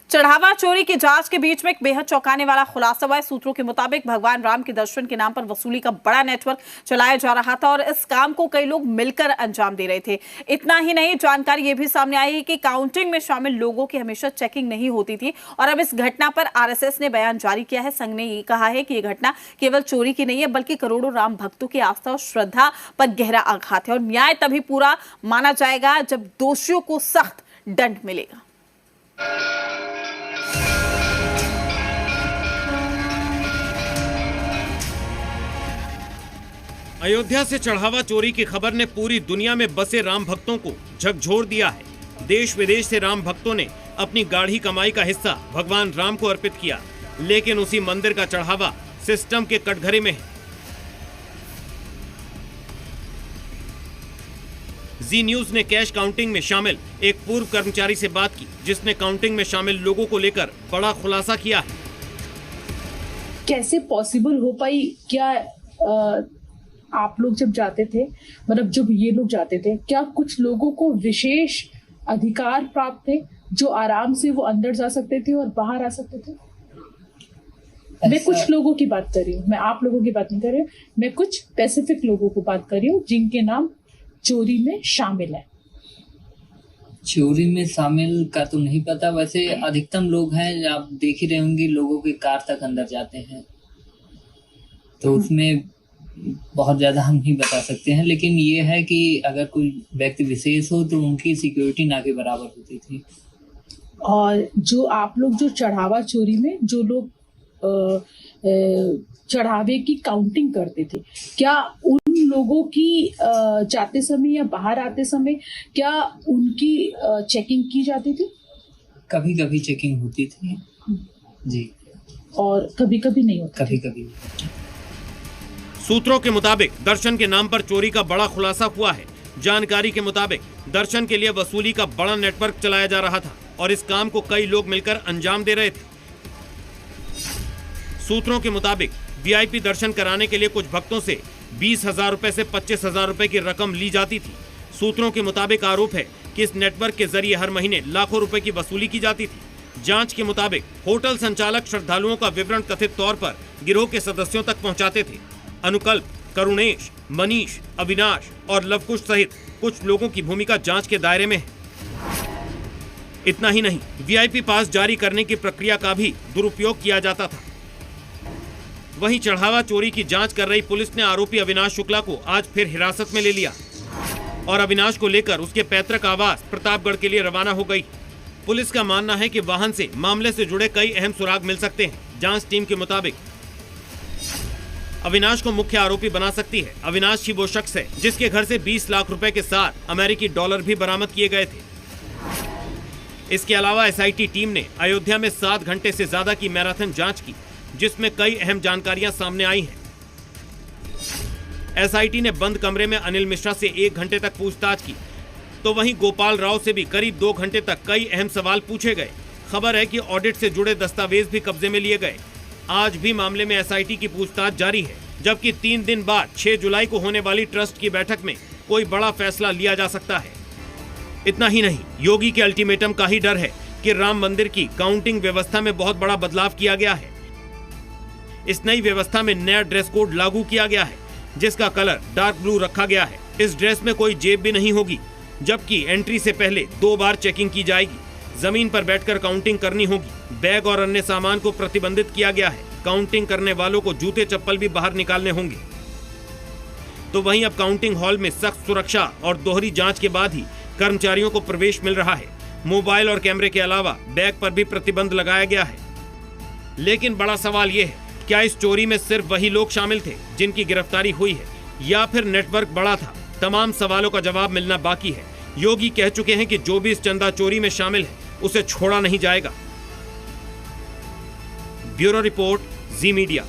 चढ़ावा चोरी की जांच के बीच में एक बेहद चौंकाने वाला खुलासा हुआ है। सूत्रों के मुताबिक भगवान राम के दर्शन के नाम पर वसूली का बड़ा नेटवर्क चलाया जा रहा था और इस काम को कई लोग मिलकर अंजाम दे रहे थे। इतना ही नहीं, जानकारी ये भी सामने आई है कि काउंटिंग में शामिल लोगों की हमेशा चेकिंग नहीं होती थी और अब इस घटना पर आरएसएस ने बयान जारी किया है। संघ ने ये कहा है कि यह घटना केवल चोरी की नहीं है बल्कि करोड़ों राम भक्तों की आस्था और श्रद्धा पर गहरा आघात है और न्याय तभी पूरा माना जाएगा जब दोषियों को सख्त दंड मिलेगा। अयोध्या से चढ़ावा चोरी की खबर ने पूरी दुनिया में बसे राम भक्तों को झकझोर दिया है। देश विदेश से राम भक्तों ने अपनी गाढ़ी कमाई का हिस्सा भगवान राम को अर्पित किया, लेकिन उसी मंदिर का चढ़ावा सिस्टम के कटघरे में है। जी न्यूज ने कैश काउंटिंग में शामिल एक पूर्व कर्मचारी से बात की, जिसने काउंटिंग में शामिल लोगों को लेकर बड़ा खुलासा किया है। कैसे पॉसिबल हो पाई? क्या आप लोग जब जाते थे, मतलब जब ये लोग जाते थे, क्या कुछ लोगों को विशेष अधिकार प्राप्त थे जो आराम से वो अंदर जा सकते थे और बाहर आ सकते थे? मैं कुछ लोगों की बात कर रही हूँ, मैं आप लोगों की बात नहीं कर रही हूँ। मैं कुछ स्पेसिफिक लोगों को बात कर रही हूँ जिनके नाम चोरी में शामिल है। चोरी में शामिल का तो नहीं पता, वैसे अधिकतम लोग हैं, आप देख ही रहे होंगे, लोगों के कार तक अंदर जाते हैं, तो उसमें बहुत ज्यादा हम नहीं बता सकते हैं। लेकिन ये है कि अगर कोई व्यक्ति विशेष हो तो उनकी सिक्योरिटी ना के बराबर होती थी। और जो आप लोग जो चढ़ावा चोरी में जो लोग चढ़ावे की काउंटिंग करते थे, क्या उन लोगों की जाते समय या बाहर आते समय क्या उनकी चेकिंग की जाती थी? कभी कभी चेकिंग होती थी जी, और कभी कभी नहीं होती। कभी कभी। सूत्रों के मुताबिक दर्शन के नाम पर चोरी का बड़ा खुलासा हुआ है। जानकारी के मुताबिक दर्शन के लिए वसूली का बड़ा नेटवर्क चलाया जा रहा था और इस काम को कई लोग मिलकर अंजाम दे रहे थे। सूत्रों के मुताबिक वीआईपी दर्शन कराने के लिए कुछ भक्तों से 20,000 रुपए से 25,000 रुपए की रकम ली जाती थी। सूत्रों के मुताबिक आरोप है कि इस नेटवर्क के जरिए हर महीने लाखों रुपए की वसूली की जाती थी। जांच के मुताबिक होटल संचालक श्रद्धालुओं का विवरण कथित तौर पर गिरोह के सदस्यों तक पहुंचाते थे। अनुकल्प, करुणेश, मनीष, अविनाश और लवकुश सहित कुछ लोगों की भूमिका जांच के दायरे में है। इतना ही नहीं, वीआईपी पास जारी करने की प्रक्रिया का भी दुरुपयोग किया जाता था। वहीं चढ़ावा चोरी की जांच कर रही पुलिस ने आरोपी अविनाश शुक्ला को आज फिर हिरासत में ले लिया और अविनाश को लेकर उसके पैतृक आवास प्रतापगढ़ के लिए रवाना हो गई। पुलिस का मानना है कि वाहन से मामले से जुड़े कई अहम सुराग मिल सकते हैं। जांच टीम के मुताबिक अविनाश को मुख्य आरोपी बना सकती है। अविनाश ही वो शख्स है जिसके घर से 20 लाख रुपए के साथ अमेरिकी डॉलर भी बरामद किए गए थे। इसके अलावा एसआईटी टीम ने अयोध्या में 7 घंटे से ज्यादा की मैराथन जांच की, जिसमें कई अहम जानकारियां सामने आई हैं। एसआईटी ने बंद कमरे में अनिल मिश्रा से 1 घंटे तक पूछताछ की, तो वहीं गोपाल राव से भी करीब 2 घंटे तक कई अहम सवाल पूछे गए। खबर है कि ऑडिट से जुड़े दस्तावेज भी कब्जे में लिए गए। आज भी मामले में एसआईटी की पूछताछ जारी है, जबकि 3 दिन बाद 6 जुलाई को होने वाली ट्रस्ट की बैठक में कोई बड़ा फैसला लिया जा सकता है। इतना ही नहीं, योगी के अल्टीमेटम का ही डर है कि राम मंदिर की काउंटिंग व्यवस्था में बहुत बड़ा बदलाव किया गया है। इस नई व्यवस्था में नया ड्रेस कोड लागू किया गया है, जिसका कलर डार्क ब्लू रखा गया है। इस ड्रेस में कोई जेब भी नहीं होगी, जबकि एंट्री से पहले 2 बार चेकिंग की जाएगी। जमीन पर बैठकर काउंटिंग करनी होगी। बैग और अन्य सामान को प्रतिबंधित किया गया है। काउंटिंग करने वालों को जूते चप्पल भी बाहर निकालने होंगे। तो वहीं अब काउंटिंग हॉल में सख्त सुरक्षा और दोहरी जांच के बाद ही कर्मचारियों को प्रवेश मिल रहा है। मोबाइल और कैमरे के अलावा बैग पर भी प्रतिबंध लगाया गया है। लेकिन बड़ा सवाल यह है, क्या इस चोरी में सिर्फ वही लोग शामिल थे जिनकी गिरफ्तारी हुई है, या फिर नेटवर्क बड़ा था? तमाम सवालों का जवाब मिलना बाकी है। योगी कह चुके हैं कि जो भी इस चंदा चोरी में शामिल है उसे छोड़ा नहीं जाएगा। ब्यूरो रिपोर्ट, जी मीडिया।